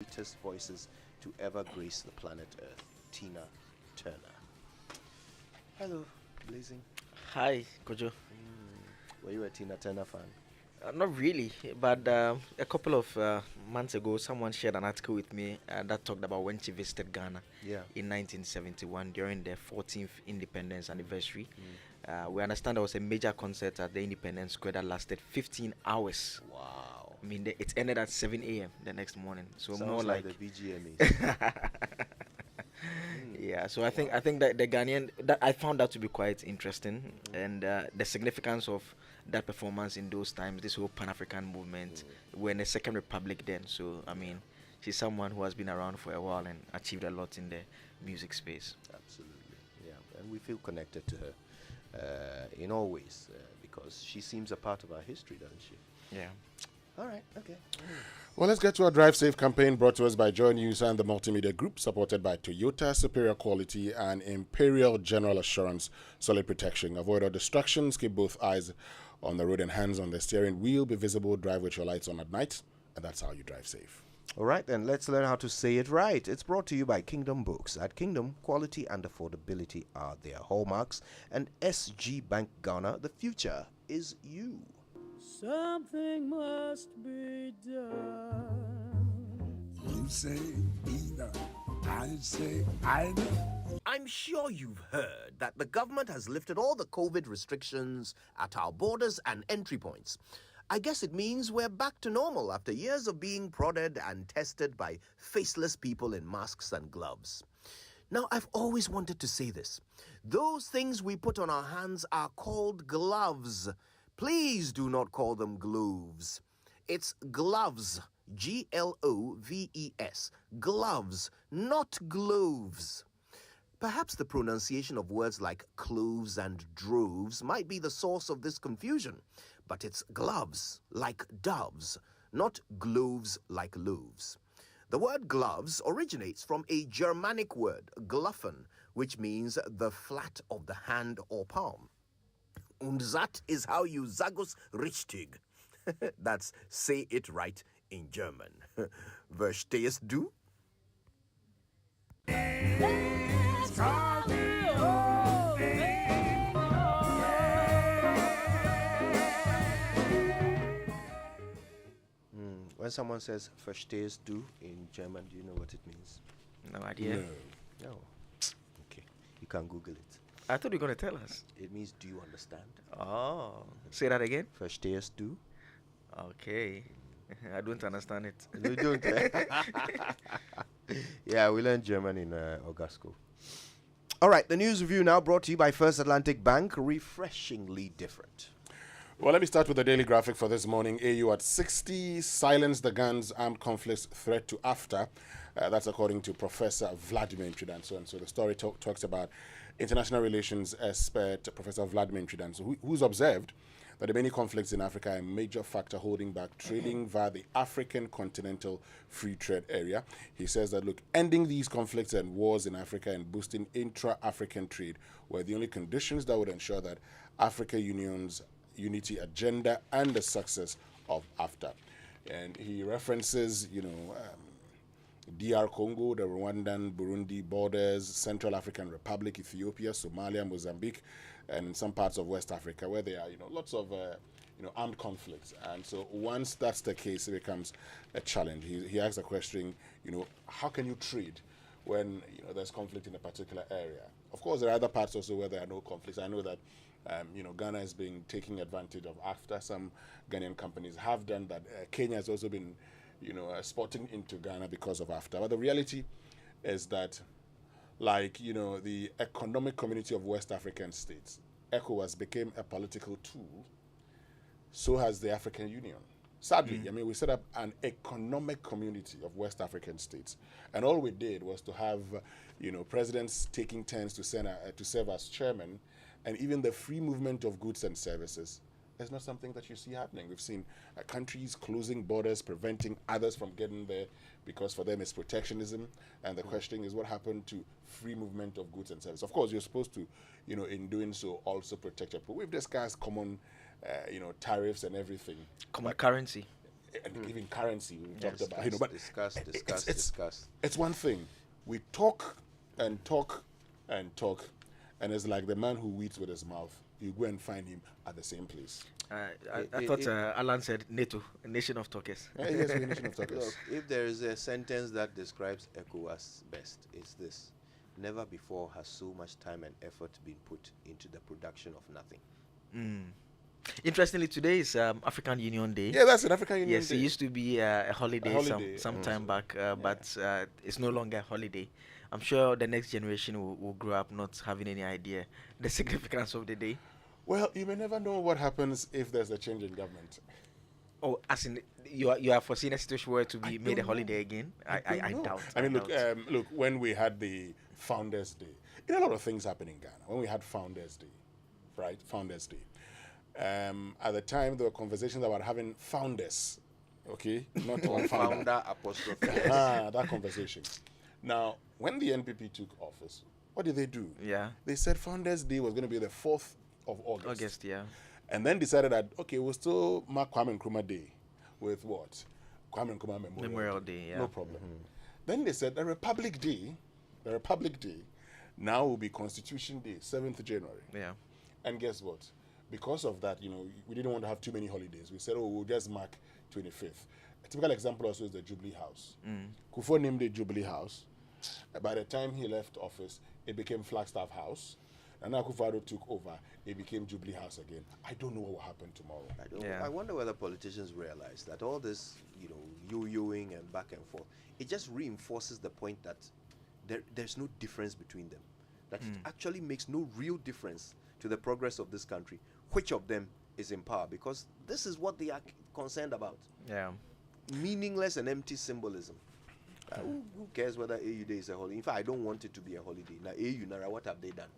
greatest voices to ever grace the planet Earth, Tina Turner. Hello, Blazing. Hi, Kojo. Were you a Tina Turner fan? Not really, but a couple of months ago, someone shared an article with me that talked about when she visited Ghana Yeah. in 1971 during the 14th independence anniversary. Mm. We understand there was a major concert at the Independence Square that lasted 15 hours. Wow. I mean, it ended at 7 a.m. the next morning. So Sounds more like like the BGMAs. yeah, so I think that the Ghanaian that I found that to be quite interesting, Mm. and the significance of that performance in those times, this whole Pan African movement. We're in the Second Republic then, so I mean, she's someone who has been around for a while and achieved a lot in the music space. Absolutely. Yeah. And we feel connected to her in all ways because she seems a part of our history, doesn't she? Yeah. All right. Okay. Well, let's get to our Drive Safe campaign brought to us by Joy News and the Multimedia Group, supported by Toyota, superior quality, and Imperial General Assurance, solid protection. Avoid all distractions, keep both eyes on the road and hands on the steering wheel. Be visible, drive with your lights on at night, and that's how you drive safe. All right, then let's learn how to say it right. It's brought to you by Kingdom Books. At Kingdom, quality and affordability are their hallmarks. And SG Bank Ghana, the future is you. Something must be done. You say either, I say either. I'm sure you've heard that the government has lifted all the COVID restrictions at our borders and entry points. I guess it means we're back to normal after years of being prodded and tested by faceless people in masks and gloves. Now, I've always wanted to say this. Those things we put on our hands are called gloves. Please do not call them gloves. It's gloves. Gloves. Gloves, not gloves. Perhaps the pronunciation of words like cloves and droves might be the source of this confusion, but it's gloves, like doves, not gloves like loaves. The word gloves originates from a Germanic word, gluffen, which means the flat of the hand or palm. Und that is how you Zagus richtig. That's say it right in German. Verstehst du? When someone says verstehst du in German, do you know what it means? No idea. No. Okay. You can Google it. I thought you were gonna tell us. It means do you understand? Oh, say that again. Verstehst du? Okay, I don't understand it. You don't. Yeah, we learned German in August. All right, the news review now brought to you by First Atlantic Bank, refreshingly different. Well, let me start with the daily graphic for this morning. AU at 60, silence the guns, armed conflicts threat to AFTA. That's according to Professor Vladimir Tridanso. And so the story talks about international relations expert Professor Vladimir Tridanso, who's observed that the many conflicts in Africa are a major factor holding back trading via the African Continental Free Trade Area. He says that, look, ending these conflicts and wars in Africa and boosting intra-African trade were the only conditions that would ensure that Africa Union's unity agenda and the success of AFTA. And he references, DR Congo, the Rwandan, Burundi borders, Central African Republic, Ethiopia, Somalia, Mozambique, and some parts of West Africa where there are, lots of, armed conflicts. And so once that's the case, it becomes a challenge. He asks the question, how can you trade when, there's conflict in a particular area? Of course, there are other parts also where there are no conflicts. I know that Ghana has been taking advantage of AFTA. Some Ghanaian companies have done that. Kenya has also been, exporting into Ghana because of AFTA. But the reality is that, the Economic Community of West African States, ECOWAS, became a political tool. So has the African Union. Sadly, we set up an economic community of West African states. And all we did was to have, presidents taking turns to serve as chairman. And even the free movement of goods and services is not something that you see happening. We've seen countries closing borders, preventing others from getting there because for them it's protectionism. And the question is, what happened to free movement of goods and services? Of course, you're supposed to, in doing so, also protect your people. We've discussed common, tariffs and everything. Common currency. and even currency. We talked about, but discuss. It's one thing. We talk and talk and talk, and it's like the man who eats with his mouth. You go and find him at the same place. I thought Alan said NATO, a nation of talkers. Yes, we're a nation of talkers. Look, if there is a sentence that describes ECOWAS best, it's this: never before has so much time and effort been put into the production of nothing. Interestingly, today is African Union Day. Yeah, that's an African Union Yes, Day. it used to be a holiday, some time back, Yeah. but it's no longer a holiday. I'm sure the next generation will grow up not having any idea the significance of the day. Well, you may never know what happens if there's a change in government. Oh, as in you are foreseeing a situation where to be made a don't holiday know. again? I I don't know. doubt. I mean, doubt. look. When we had the Founders Day, a lot of things happened in Ghana. When we had Founders Day, right? Founders Day. At the time, there were conversations about having founders. Okay, not one founder. Founder apostrophe. That conversation. Now, when the NPP took office, what did they do? Yeah. They said Founders Day was going to be the 4th of August. August, yeah. And then decided that, okay, we'll still mark Kwame Nkrumah Day with what? Kwame Nkrumah Memorial Day, yeah. No problem. Then they said the Republic Day now will be Constitution Day, 7th January. Yeah. And guess what? Because of that, we didn't want to have too many holidays. We said, we'll just mark 25th. A typical example also is the Jubilee House. Kufuor named it Jubilee House. By the time he left office, it became Flagstaff House. And now Kufuor took over, it became Jubilee House again. I don't know what will happen tomorrow. I wonder whether politicians realize that all this, yo-yoing and back and forth, it just reinforces the point that there's no difference between them. That it actually makes no real difference to the progress of this country. Which of them is in power? Because this is what they are concerned about. Yeah. Meaningless and empty symbolism. Who cares whether AU Day is a holiday? In fact, I don't want it to be a holiday. Now, AU, Nara, what have they done?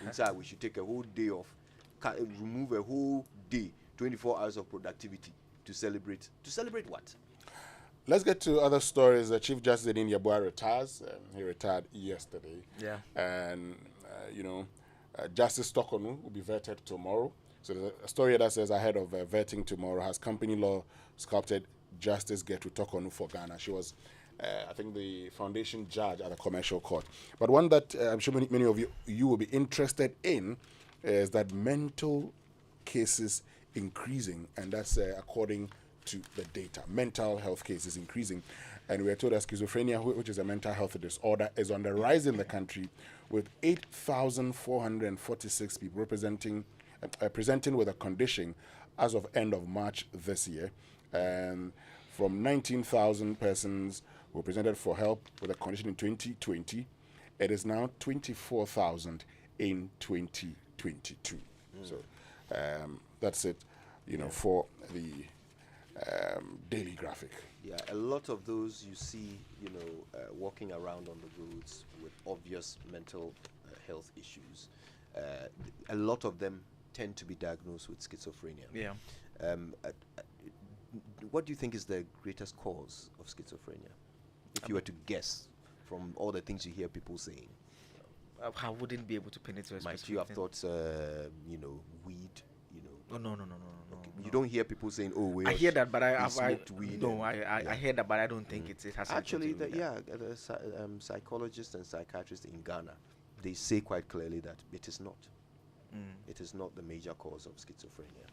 Inside, we should take a whole day off, remove a whole day, 24 hours of productivity to celebrate. To celebrate what? Let's get to other stories. Chief Justice Edin Yeboah retires. He retired yesterday. Yeah. And, Justice Tokonu will be vetted tomorrow. So there's a story that says ahead of vetting tomorrow, has company law sculpted Justice Gertrude Tokonu for Ghana. She was, I think, the foundation judge at the commercial court. But one that I'm sure many of you will be interested in is that mental cases increasing, and that's according to the data. Mental health cases increasing. And we are told that schizophrenia, which is a mental health disorder, is on the rise in the country, with 8,446 people presenting with a condition as of end of March this year. And from 19,000 persons who presented for help with a condition in 2020, it is now 24,000 in 2022. So that's it, for the daily graphic. Yeah, a lot of those you see, walking around on the roads with obvious mental health issues. A lot of them tend to be diagnosed with schizophrenia. Yeah. What do you think is the greatest cause of schizophrenia? If you were to guess from all the things you hear people saying. I wouldn't be able to penetrate. Might you have thought, weed? No. Okay. You don't hear people saying, "Oh, I hear that, but I smoked weed." No, I hear that, but I don't think it has Actually, anything to do with that. the psychologists and psychiatrists in Ghana, they say quite clearly that it is not. It is not the major cause of schizophrenia,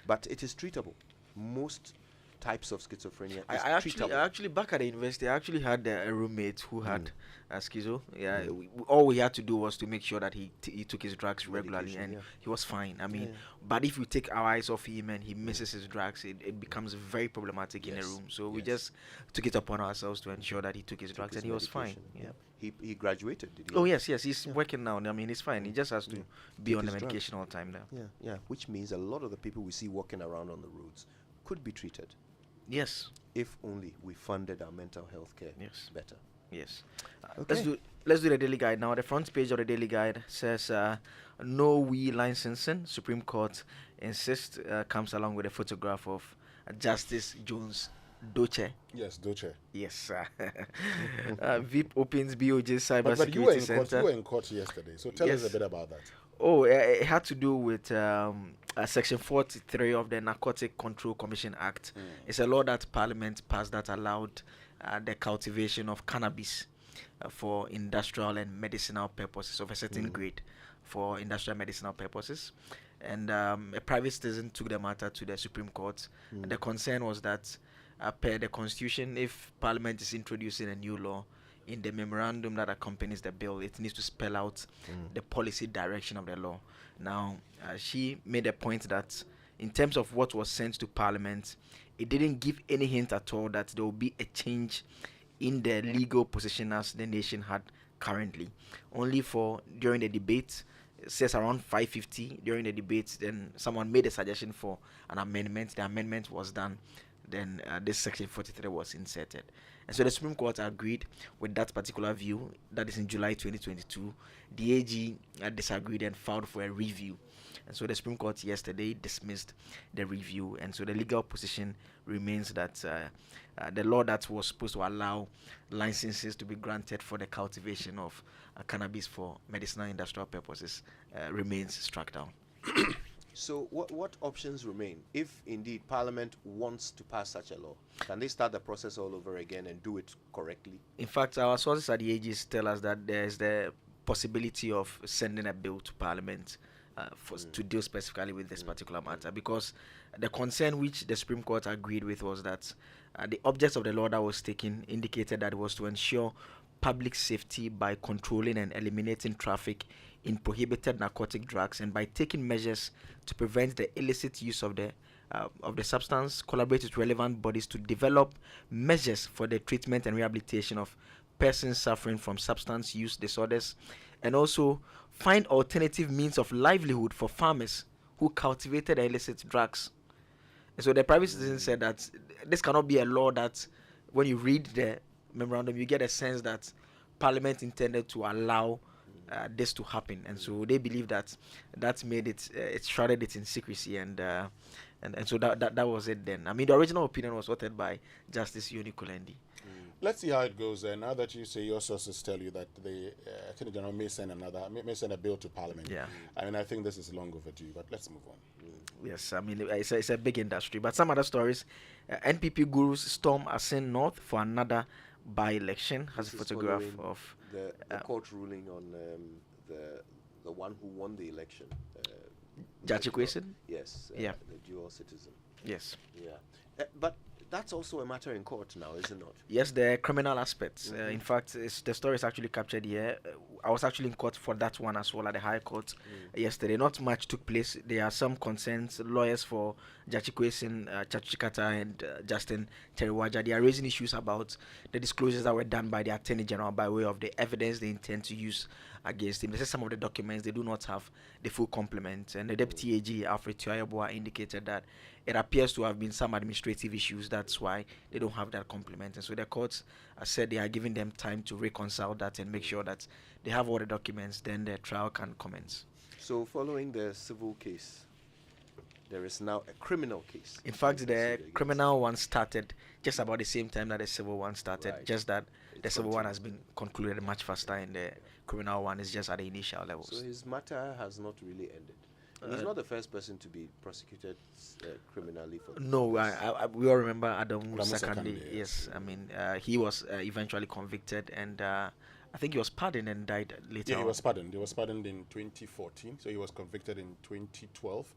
but it is treatable. Most types of schizophrenia is treatable. I actually back at the university, I actually had a roommate who had schizo. Yeah, all we had to do was to make sure that he took his drugs regularly, and he was fine. I mean, but if we take our eyes off him and he misses his drugs, it becomes very problematic in a room. So we just took it upon ourselves to ensure that he took his drugs, and he was fine. Yeah. He graduated, did he? Oh yes, he's working now. I mean, he's fine. He just has to be on the medication all the time now. Yeah. Which means a lot of the people we see walking around on the roads could be treated. Yes. If only we funded our mental health care better. Yes. Okay. Let's do the daily guide now. The front page of the daily guide says no we licensing. Supreme Court insists, comes along with a photograph of Justice Jones Doche. Yes, Doche. Yes. VIP opens BOJ But you Cybersecurity Center. you were in court yesterday, so tell us a bit about that. Oh, it had to do with Section 43 of the Narcotic Control Commission Act. It's a law that Parliament passed that allowed the cultivation of cannabis for industrial and medicinal purposes of a certain grade for industrial medicinal purposes. And a private citizen took the matter to the Supreme Court. And the concern was that, per the Constitution, if Parliament is introducing a new law, in the memorandum that accompanies the bill, it needs to spell out the policy direction of the law. Now, she made a point that in terms of what was sent to Parliament, it didn't give any hint at all that there will be a change in the legal position as the nation had currently. Only for during the debate, it says around 5:50 during the debate, then someone made a suggestion for an amendment. The amendment was done. Then this Section 43 was inserted. And so the Supreme Court agreed with that particular view. That is in July 2022. The AG disagreed and filed for a review. And so the Supreme Court yesterday dismissed the review. And so the legal position remains that the law that was supposed to allow licenses to be granted for the cultivation of cannabis for medicinal industrial purposes remains struck down. So what options remain if indeed Parliament wants to pass such a law? Can they start the process all over again and do it correctly? In fact, our sources at the AGs tell us that there is the possibility of sending a bill to Parliament to deal specifically with this particular matter, because the concern which the Supreme Court agreed with was that the object of the law that was taken indicated that it was to ensure public safety by controlling and eliminating traffic in prohibited narcotic drugs, and by taking measures to prevent the illicit use of the substance, collaborate with relevant bodies to develop measures for the treatment and rehabilitation of persons suffering from substance use disorders, and also find alternative means of livelihood for farmers who cultivated illicit drugs. And so the private citizen said that this cannot be a law that, when you read the memorandum, you get a sense that Parliament intended to allow this to happen, and so they believe that made it it shrouded it in secrecy, and so that was it then. I mean, the original opinion was authored by Justice Yoni Kulendi. Let's see how it goes. Now that you say your sources tell you that the Attorney General may send a bill to Parliament. Yeah. I mean, I think this is long overdue, but let's move on. Yes, I mean, it's a big industry. But some other stories: NPP gurus storm Asin North for another by-election. Has a photograph of the court ruling on the one who won the election. Jachi Kwesen? Yes. Yeah. The dual citizen. Yes. Yeah. But that's also a matter in court now, is it not? Yes, the criminal aspects. In fact, the story is actually captured here. I was actually in court for that one as well at the High Court yesterday. Not much took place. There are some concerns. Lawyers for Jachi Kwesen, Chachikata, and Justin Teriwaja, they are raising issues about the disclosures that were done by the Attorney General by way of the evidence they intend to use against him. They say some of the documents, they do not have the full complement. And the Deputy AG, Alfred Tuayabua, indicated that it appears to have been some administrative issues. That's why they don't have that complement. And so the courts said they are giving them time to reconcile that and make sure that they have all the documents, then the trial can commence. So following the civil case, there is now a criminal case. In fact, the criminal one started just about the same time that the civil one started, Right. just that the civil one has been concluded much faster and the criminal one is just at the initial levels. So his matter has not really ended. And he's not the first person to be prosecuted criminally for No, this. we all remember Adam Sakande, Sakande. Yes, I mean, he was eventually convicted, and I think he was pardoned and died later. Yeah, he on. was pardoned. He was pardoned in 2014, so he was convicted in 2012.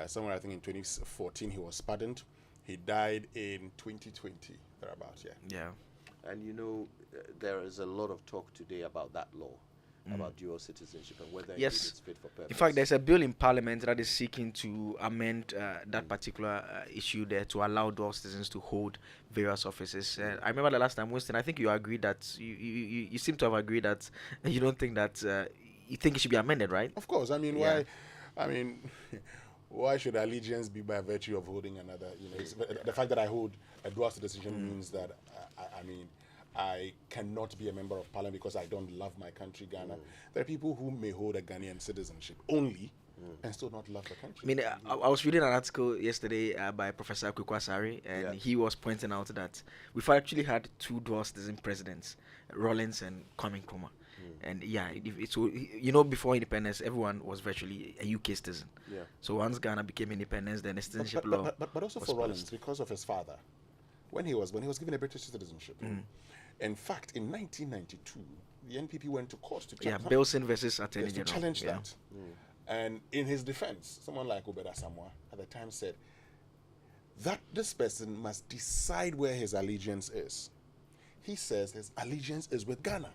Somewhere I think in 2014 he was pardoned. He died in 2020, thereabouts. Yeah. And you know, there is a lot of talk today about that law, about dual citizenship and whether Yes. it is fit for purpose. In fact, there's a bill in Parliament that is seeking to amend that particular issue there to allow dual citizens to hold various offices. I remember the last time, Winston, I think you agreed that you seem to have agreed that you don't think that you think it should be amended, right? Of course. I mean, Yeah. why? I mean, why should allegiance be by virtue of holding another? You know, the fact that I hold a dual citizenship means that I cannot be a member of parliament because I don't love my country, Ghana. There are people who may hold a Ghanaian citizenship only and still not love the country. I mean, I was reading an article yesterday by Professor Kwasari, and he was pointing out that we've actually had two dual citizen presidents, Rawlings and Kwame Nkrumah. And yeah, so you know, before independence, everyone was virtually a UK citizen. Yeah. So once Ghana became independence, then the citizenship law. But also was for Rollins, passed. because of his father, when he was given a British citizenship. In fact, in 1992, the NPP went to court to Yeah, challenge, Bilson versus Attorney to General. challenge Yeah. that. And in his defense, someone like Obeda Samoa at the time said that this person must decide where his allegiance is. He says his allegiance is with Ghana.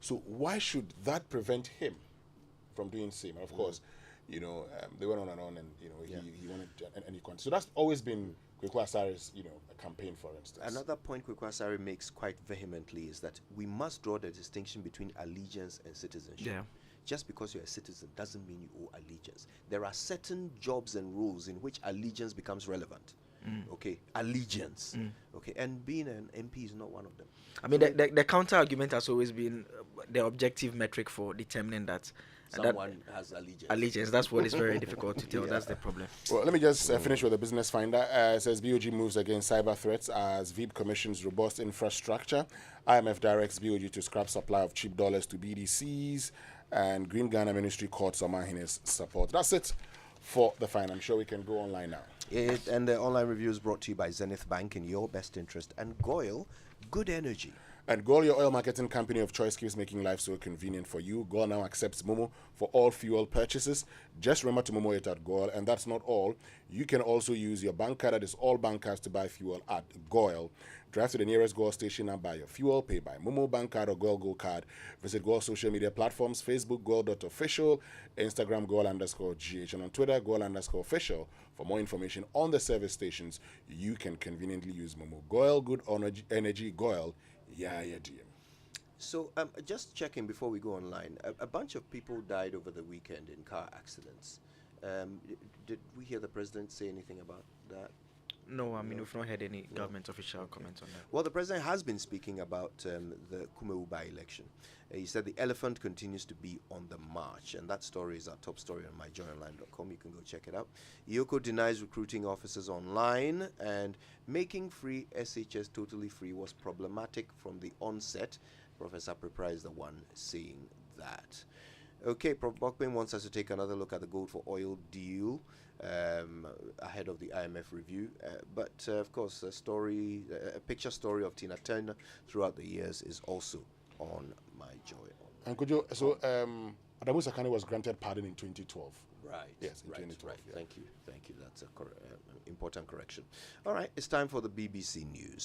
So why should that prevent him from doing same? And of course, you know, they went on, and you know, he wanted, and he continued. So that's always been Kweku Asari's, you know, campaign, for instance. Another point Kweku Asari makes quite vehemently is that we must draw the distinction between allegiance and citizenship. Yeah. Just because you're a citizen doesn't mean you owe allegiance. There are certain jobs and roles in which allegiance becomes relevant. Okay, allegiance. Okay, and being an MP is not one of them. I mean, the counter argument has always been the objective metric for determining that Someone has allegiance. allegiance. That's what is very difficult to tell. That's the problem. Well, let me just finish with the business finder. It says BOG moves against cyber threats as VIB commissions robust infrastructure. IMF directs BOG to scrap supply of cheap dollars to BDCs. And Green Ghana Ministry courts Omahine's support. That's it for the fine. I'm sure we can go online now. And the online review is brought to you by Zenith Bank in your best interest, and Goyle, good energy. And Goyle, your oil marketing company of choice, keeps making life so convenient for you. Goyle now accepts Momo for all fuel purchases. Just remember to Momo it at Goyle. And that's not all. You can also use your bank card, that is all bank cards, to buy fuel at Goyle. Drive to the nearest Goyle station and buy your fuel. Pay by Momo bank card or Goyle Go card. Visit Goyle social media platforms: Facebook, Goyle.official, Instagram, Goyle_GH, and on Twitter, Goyle_official. For more information on the service stations, you can conveniently use Momo. Goyle, good energy, Goyle. Yeah, DM. So, just checking before we go online, a bunch of people died over the weekend in car accidents. Did we hear the president say anything about that? No, I mean, we've not had any government official comment on that. Well, the president has been speaking about the Kumewu by-election. He said the elephant continues to be on the march, and that story is our top story on myjoyonline.com. You can go check it out. Yoko denies recruiting officers online, and making free SHS totally free was problematic from the onset. Professor Prepra is the one saying that. Okay, Prof. Bokben wants us to take another look at the gold for oil deal ahead of the IMF review. But of course, a picture story of Tina Turner throughout the years is also on My Joy. And Kojo, so Adamu Sakane was granted pardon in 2012. Right. Yes, in right, 2012. right. Yeah. Thank you. That's a important correction. All right, it's time for the BBC News.